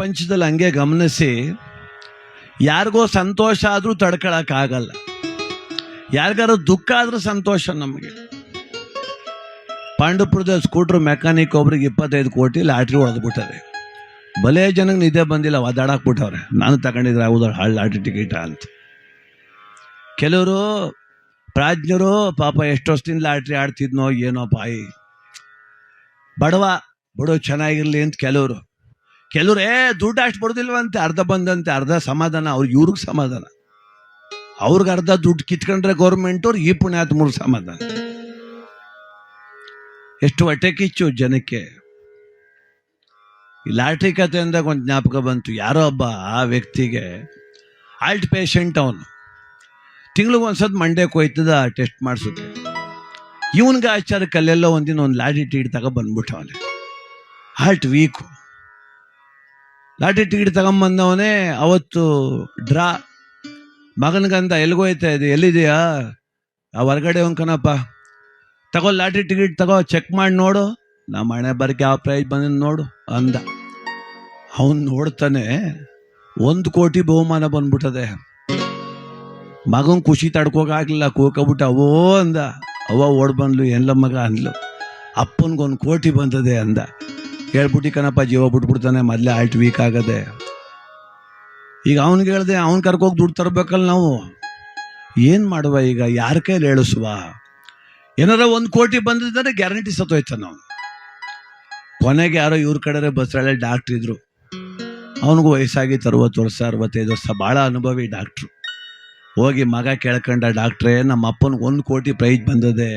ಪ್ರಪಂಚದಲ್ಲಿ ಹಂಗೆ ಗಮನಿಸಿ, ಯಾರಿಗೋ ಸಂತೋಷ ಆದರೂ ತಡ್ಕೊಳಕ್ಕಾಗಲ್ಲ, ಯಾರಿಗಾರು ದುಃಖ ಆದ್ರೂ ಸಂತೋಷ ನಮಗೆ. ಪಾಂಡುಪುರದ ಸ್ಕೂಟ್ರ್ ಮೆಕ್ಯಾನಿಕ್ ಒಬ್ರಿಗೆ 25 ಕೋಟಿ ಲಾಟ್ರಿ ಹೊಡೆದ್ಬಿಟ್ಟಾರೆ. ಭಲೇ ಜನಕ್ಕೆ ನಿದ್ದೆ ಬಂದಿಲ್ಲ, ಒದಾಡಾಕ್ಬಿಟ್ಟವ್ರೆ, ನಾನು ತಗೊಂಡಿದ್ರೆ ಹೌದು ಹಾಳು ಲಾಟ್ರಿ ಟಿಕೆಟ ಅಂತ. ಕೆಲವರು ಪ್ರಾಜ್ಞರು ಪಾಪ ಎಷ್ಟು ವರ್ಷದಿಂದ ಲಾಟ್ರಿ ಆಡ್ತಿದ್ನೋ ಏನೋ ಪಾಯಿ, ಬಡವ ಬಿಡು ಚೆನ್ನಾಗಿರ್ಲಿ ಅಂತ ಕೆಲವರು ದುಡ್ಡು ಅಷ್ಟು ಬರೋದಿಲ್ವಂತೆ, ಅರ್ಧ ಬಂದಂತೆ, ಅರ್ಧ ಸಮಾಧಾನ ಇವ್ರಿಗೆ ಸಮಾಧಾನ, ಅವ್ರಿಗೆ ಅರ್ಧ ದುಡ್ಡು ಕಿತ್ಕೊಂಡ್ರೆ ಗೌರ್ಮೆಂಟ್ ಅವ್ರು ಈ ಪುಣ್ಯಾತ್ಮರು ಸಮಾಧಾನ. ಎಷ್ಟು ಹೊಟ್ಟೆ ಕಿಚ್ಚು ಜನಕ್ಕೆ. ಈ ಲಾಟ್ರಿ ಕತೆ ಅಂದಾಗ ಒಂದು ಜ್ಞಾಪಕ ಬಂತು. ಯಾರೋ ಒಬ್ಬ ಆ ವ್ಯಕ್ತಿಗೆ ಹಾರ್ಟ್ ಪೇಷಂಟ್, ಅವನು ತಿಂಗ್ಳಿಗೆ ಒಂದ್ಸತಿ ಮಂಡ್ಯಕ್ಕೆ ಹೋಯ್ತದ ಟೆಸ್ಟ್ ಮಾಡಿಸೋಕೆ. ಇವನ್ಗೆ ಆಚಾರಕ್ಕೆ ಅಲ್ಲೆಲ್ಲೋ ಒಂದಿನ ಒಂದು ಲಾಟ್ರಿ ಟಿಕೆಟ್ ತಗೊಬಂದ್ಬಿಟ್ಟವನೆ, ಹಾರ್ಟ್ ವೀಕು. ಲಾಟ್ರಿ ಟಿಕೆಟ್ ತಗೊಂಬಂದವನೇ ಅವತ್ತು ಡ್ರಾ. ಮಗನಿಗಂತ ಎಲ್ಗೋಯ್ತಾ ಇದೆ, ಎಲ್ಲಿದೆಯಾ? ಆ ಹೊರಗಡೆ ಕಣಪ್ಪ, ತಗೋ ಲಾಟ್ರಿ ಟಿಕೆಟ್ ತಗೋ, ಚೆಕ್ ಮಾಡಿ ನೋಡು, ನಮ್ಮ ಹಣೆ ಬರಕ್ಕೆ ಯಾವ ಪ್ರೈಸ್ ಬಂದ ನೋಡು ಅಂದ. ಅವನು ನೋಡ್ತಾನೆ 1 ಕೋಟಿ ಬಹುಮಾನ ಬಂದ್ಬಿಟ್ಟದೆ. ಮಗನ್ ಖುಷಿ ತಡ್ಕೋಕಾಗ್ಲಿಲ್ಲ, ಕೂಕಬಿಟ್ಟು ಅವೋ ಅಂದ. ಅವ್ವ ಓಡ್ ಬಂದ್ಲು, ಎಲ್ಲ ಮಗ ಅಂದ್ಲು, ಅಪ್ಪನ್ಗೊಂದು 1 ಕೋಟಿ ಬಂದದೆ ಅಂದ. ಹೇಳ್ಬಿಟ್ಟು ಕಣಪ್ಪ ಜೀವ ಬಿಟ್ಬಿಡ್ತಾನೆ, ಮೊದಲೇ ಹಾರ್ಟ್ ವೀಕ್ ಆಗದೆ. ಈಗ ಅವನಿಗೆ ಹೇಳ್ದೆ, ಅವ್ನು ಕರ್ಕೋಗಿ ದುಡ್ಡು ತರಬೇಕಲ್ಲ ನಾವು. ಏನು ಮಾಡುವ ಈಗ, ಯಾರ ಕೈಲಿ ಹೇಳಿಸುವ? ಏನಾರ 1 ಕೋಟಿ ಬಂದಿದ್ದಾರೆ ಗ್ಯಾರಂಟಿ ಸತ್ತೋಯ್ತ ನಾವು. ಕೊನೆಗೆ ಯಾರೋ ಇವ್ರ ಕಡೆ ಬಸ್ರಳ್ಳಿ ಡಾಕ್ಟ್ರ್ ಇದ್ರು, ಅವನಿಗೂ ವಯಸ್ಸಾಗಿತ್ತು 60 ವರ್ಷ 65 ವರ್ಷ, ಭಾಳ ಅನುಭವಿ ಡಾಕ್ಟ್ರು. ಹೋಗಿ ಮಗ ಕೇಳ್ಕೊಂಡ, ಡಾಕ್ಟ್ರೇ ನಮ್ಮ ಅಪ್ಪನಿಗೆ 1 ಕೋಟಿ ಪ್ರೈಸ್ ಬಂದದೆ,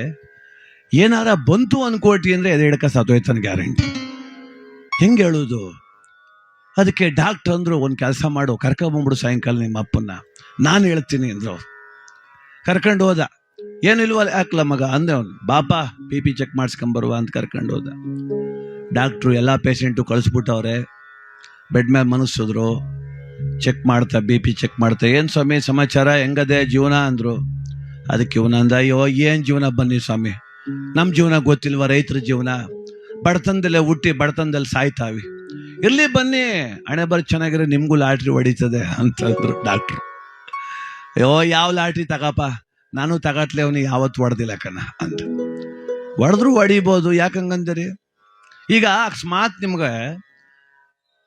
ಏನಾರ ಬಂತು 1 ಕೋಟಿ ಅಂದರೆ ಎದೆ ಹಿಡ್ಕ ಸತ್ತೋಯ್ತಾನೆ ಗ್ಯಾರಂಟಿ, ಹೆಂಗೆ ಹೇಳೋದು? ಅದಕ್ಕೆ ಡಾಕ್ಟ್ರ್ ಅಂದರು, ಒಂದು ಕೆಲಸ ಮಾಡು, ಕರ್ಕೊಂಬಂದ್ಬಿಡು ಸಾಯಂಕಾಲ ನಿಮ್ಮ ಅಪ್ಪನ್ನ, ನಾನು ಹೇಳ್ತೀನಿ ಅಂದರು. ಕರ್ಕೊಂಡು ಹೋದ. ಏನಿಲ್ವಲ್ಲ, ಯಾಕಲ್ಲ ಮಗ ಅಂದೆ ಅವನು. ಬಾಪ BP ಚೆಕ್ ಮಾಡಿಸ್ಕೊಂಬರುವ ಅಂತ ಕರ್ಕೊಂಡು ಹೋದ. ಡಾಕ್ಟ್ರು ಎಲ್ಲ ಪೇಷಂಟು ಕಳಿಸ್ಬಿಟ್ಟವ್ರೆ, ಬೆಡ್ ಮೇಲೆ ಮನಸ್ಸಿದ್ರು, ಚೆಕ್ ಮಾಡ್ತಾ BP ಚೆಕ್ ಮಾಡ್ತಾ, ಏನು ಸ್ವಾಮಿ ಸಮಾಚಾರ, ಹೆಂಗದೆ ಜೀವನ ಅಂದರು. ಅದಕ್ಕೆ ಇವನಂದ, ಅಯ್ಯೋ ಏನು ಜೀವನ ಬನ್ನಿ ಸ್ವಾಮಿ, ನಮ್ಮ ಜೀವನ ಗೊತ್ತಿಲ್ವ, ರೈತರ ಜೀವನ, ಬಡತನದಲ್ಲೇ ಹುಟ್ಟಿ ಬಡತನದಲ್ಲಿ ಸಾಯ್ತಾವಿ, ಇರ್ಲಿ ಬನ್ನಿ, ಹಣೆ ಬರ್ ಚೆನ್ನಾಗಿರೋ ನಿಮಗೂ ಲಾಟ್ರಿ ಹೊಡಿತದೆ ಅಂತಂದ್ರು ಡಾಕ್ಟ್ರು. ಅಯ್ಯೋ ಯಾವ ಲಾಟ್ರಿ ತಗಪ್ಪ, ನಾನು ತಗಟ್ಲೆ ಅವನಿಗೆ ಯಾವತ್ತು ಹೊಡೆದಿಲ್ಲ ಕಣ ಅಂತ. ಹೊಡೆದ್ರು ಹೊಡಿಬೋದು, ಯಾಕಂಗಂದಿರಿ? ಈಗ ಅಕಸ್ಮಾತ್ ನಿಮ್ಗೆ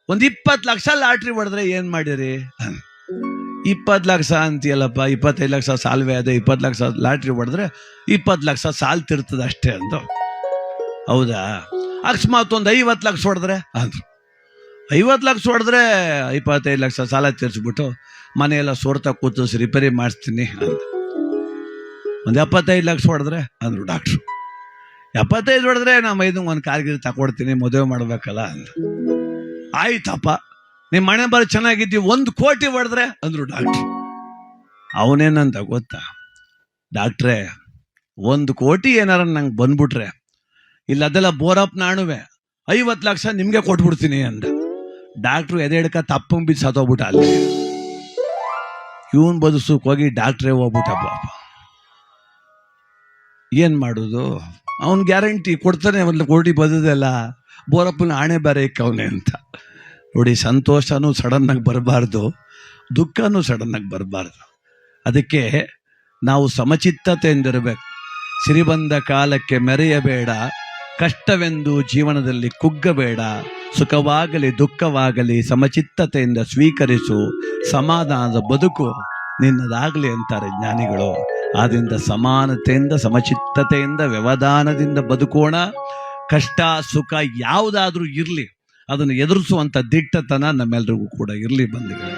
ಒಂದು 20 ಲಕ್ಷ ಲಾಟ್ರಿ ಹೊಡೆದ್ರೆ ಏನು ಮಾಡಿರಿ? 20 ಲಕ್ಷ ಅಂತೀಯಲ್ಲಪ್ಪ, 25 ಲಕ್ಷ ಸಾಲ್ವೇ ಅದೇ, 20 ಲಕ್ಷ ಲಾಟ್ರಿ ಹೊಡೆದ್ರೆ 20 ಲಕ್ಷ ಸಾಲ್ತಿರ್ತದೆ ಅಷ್ಟೇ ಅಂದ. ಹೌದಾ? ಅಕಸ್ಮಾತ್ ಒಂದು 50 ಲಕ್ಷ ಹೊಡೆದ್ರೆ ಅಂದ್ರು. 50 ಲಕ್ಷ ಹೊಡೆದ್ರೆ 25 ಲಕ್ಷ ಸಾಲ ತೀರಿಸ್ಬಿಟ್ಟು ಮನೆಯೆಲ್ಲ ಸೋರ್ತಾ ಕೂತಿಸಿ ರಿಪೇರಿ ಮಾಡಿಸ್ತೀನಿ ಅಂದ. ಒಂದು 75 ಲಕ್ಷ ಹೊಡೆದ್ರೆ ಅಂದರು ಡಾಕ್ಟ್ರು. 75 ಹೊಡೆದ್ರೆ ನಮ್ಮ ಐದಂಗೆ ಒಂದು ಕಾರ್ಗಿರಿ ತಗೊಡ್ತೀನಿ, ಮದುವೆ ಮಾಡ್ಬೇಕಲ್ಲ ಅಂದ. ಆಯ್ತಪ್ಪ, ನಿಮ್ಮ ಮನೆ ಬರ ಚೆನ್ನಾಗಿದ್ದೀವಿ, 1 ಕೋಟಿ ಹೊಡೆದ್ರೆ ಅಂದರು ಡಾಕ್ಟ್ರು. ಅವನೇನಂತ ಗೊತ್ತಾ? ಡಾಕ್ಟ್ರೇ 1 ಕೋಟಿ ಏನಾರ ನಂಗೆ ಬಂದ್ಬಿಟ್ರೆ, ಇಲ್ಲ ಅದೆಲ್ಲ ಬೋರಪ್ ನಾಣುವೆ, 50 ಲಕ್ಷ ನಿಮ್ಗೆ ಕೊಟ್ಬಿಡ್ತೀನಿ ಅಂದ. ಡಾಕ್ಟ್ರು ಎದೆ ಹಿಡ್ಕ ತಪ್ಪಂಬಿದ್ದು ಸತ್ತೋಗ್ಬಿಟ್ಟ ಅಲ್ಲಿ. ಇವನ್ ಬದುಸಕ್ಕೆ ಹೋಗಿ ಡಾಕ್ಟ್ರೇ ಹೋಗ್ಬಿಟ್ಟ ಪಾಪ. ಏನ್ ಮಾಡೋದು? ಅವನ್ ಗ್ಯಾರಂಟಿ ಕೊಡ್ತಾನೆ, 1 ಕೋಟಿ ಬದದಲ್ಲ, ಬೋರಪ್ಪನ ಆಣೆ ಬೇರೆ ಇಕ್ಕವನೆ ಅಂತ. ನೋಡಿ, ಸಂತೋಷನೂ ಸಡನ್ನಾಗಿ ಬರಬಾರ್ದು, ದುಃಖನೂ ಸಡನ್ನಾಗಿ ಬರಬಾರ್ದು. ಅದಕ್ಕೆ ನಾವು ಸಮಚಿತ್ತತೆಯಿಂದಿರಬೇಕು. ಸಿರಿ ಬಂದ ಕಾಲಕ್ಕೆ ಮೆರೆಯಬೇಡ, ಕಷ್ಟವೆಂದು ಜೀವನದಲ್ಲಿ ಕುಗ್ಗಬೇಡ, ಸುಖವಾಗಲಿ ದುಃಖವಾಗಲಿ ಸಮಚಿತ್ತತೆಯಿಂದ ಸ್ವೀಕರಿಸು, ಸಮಾಧಾನದ ಬದುಕು ನಿನ್ನದಾಗಲಿ ಅಂತಾರೆ ಜ್ಞಾನಿಗಳು. ಆದ್ದರಿಂದ ಸಮಾನತೆಯಿಂದ ಸಮಚಿತ್ತತೆಯಿಂದ ವ್ಯವಧಾನದಿಂದ ಬದುಕೋಣ. ಕಷ್ಟ ಸುಖ ಯಾವುದಾದ್ರೂ ಇರಲಿ, ಅದನ್ನು ಎದುರಿಸುವಂಥ ದಿಟ್ಟತನ ನಮ್ಮೆಲ್ಲರಿಗೂ ಕೂಡ ಇರಲಿ ಬಂಧುಗಳೇ.